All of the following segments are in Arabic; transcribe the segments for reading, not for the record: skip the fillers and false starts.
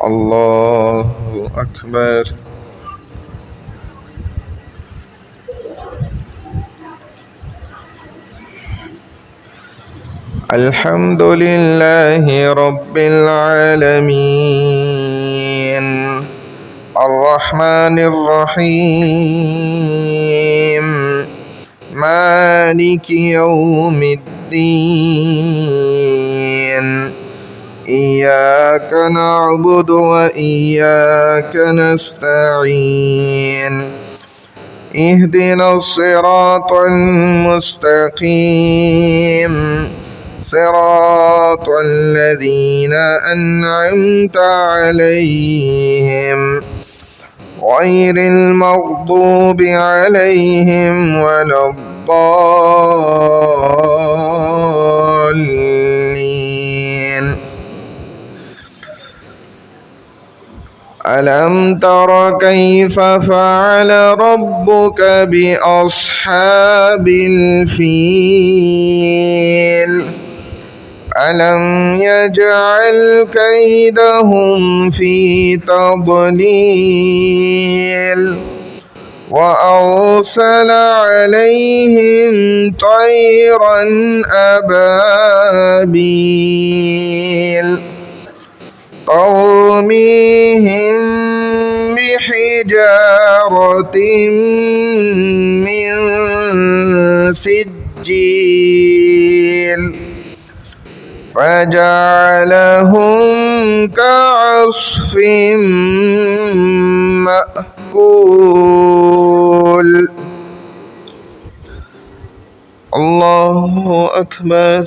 الله أكبر. الحمد لله رب العالمين الرحمن الرحيم مالك يوم الدين إياك نعبد وإياك نستعين اهدنا الصراط المستقيم صراط الذين أنعمت عليهم غير المغضوب عليهم ولا الضالين. ألم تر كيف فعل ربك بأصحاب الفيل ألم يجعل كيدهم في تضليل وأرسل عليهم طيرا أبابيل ترميهم بحجارة من سجيل فجعلهم كعصف مأكول. الله أكبر.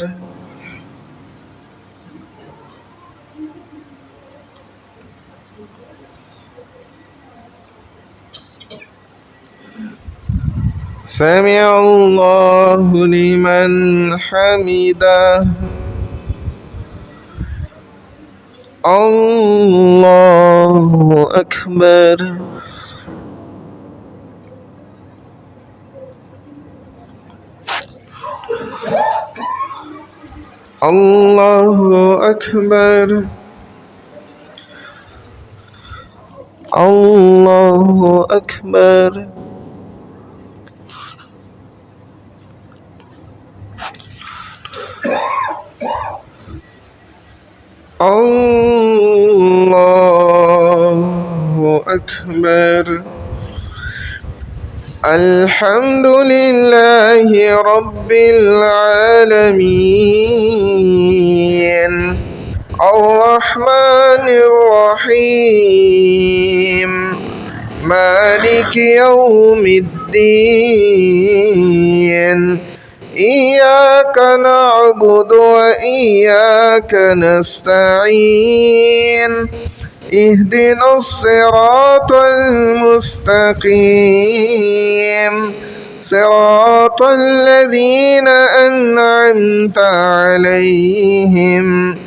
سمع الله لمن حمده. الله أكبر. الله أكبر. الله أكبر. الله أكبر. الحمد لله رب العالمين الرحمن الرحيم مالك يوم الدين إياك نعبد وإياك نستعين اهدنا الصراط المستقيم صراط الذين أنعمت عليهم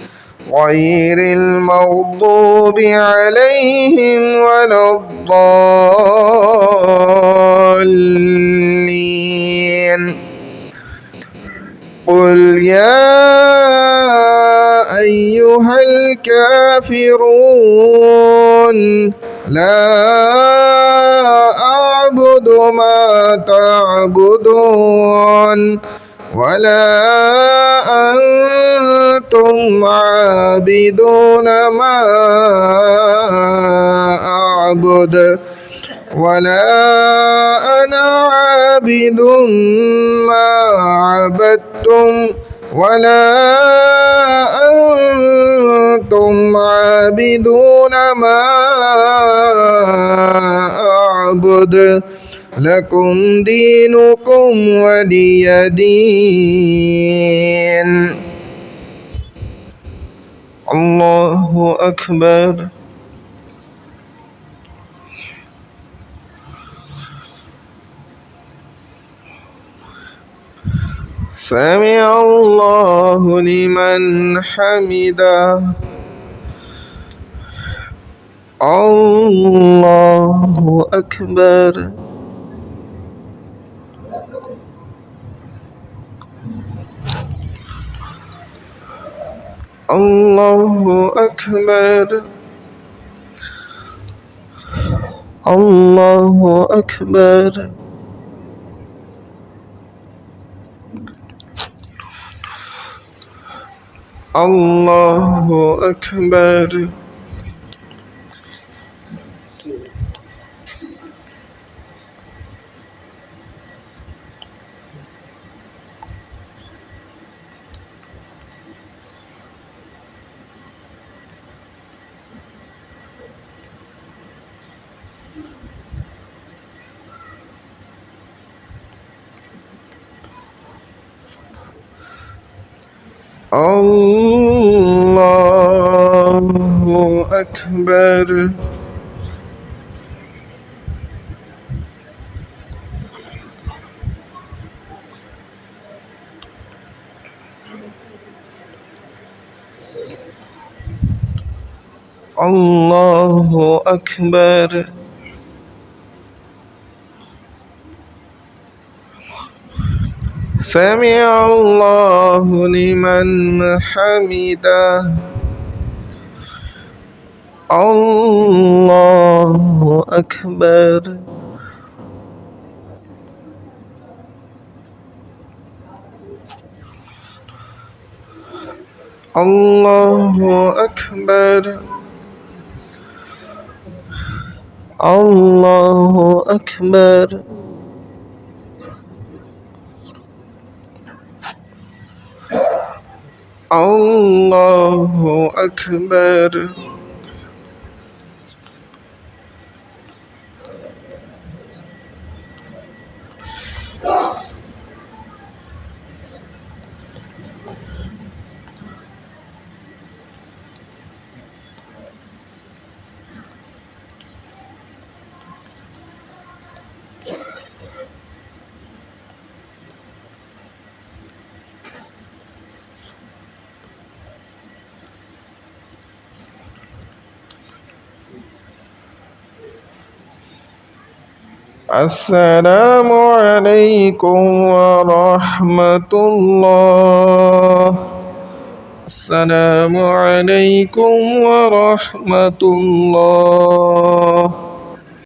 غير المغضوب عليهم ولا الضالين. قل يا أيها الكافرون لا أعبد ما تعبدون ولا أنتم عابدون ما أعبد ولا أنا عابد ما عبدتم ولا أنتم عابدون ما أعبد لكم دينكم ولي دين. الله أكبر. سمع الله لمن حمده. الله أكبر. الله أكبر. الله أكبر. الله أكبر. الله أكبر. الله أكبر. سمع الله لمن حمده. الله أكبر. الله أكبر. الله أكبر. الله أكبر. السلام عليكم ورحمة الله. السلام عليكم ورحمة الله.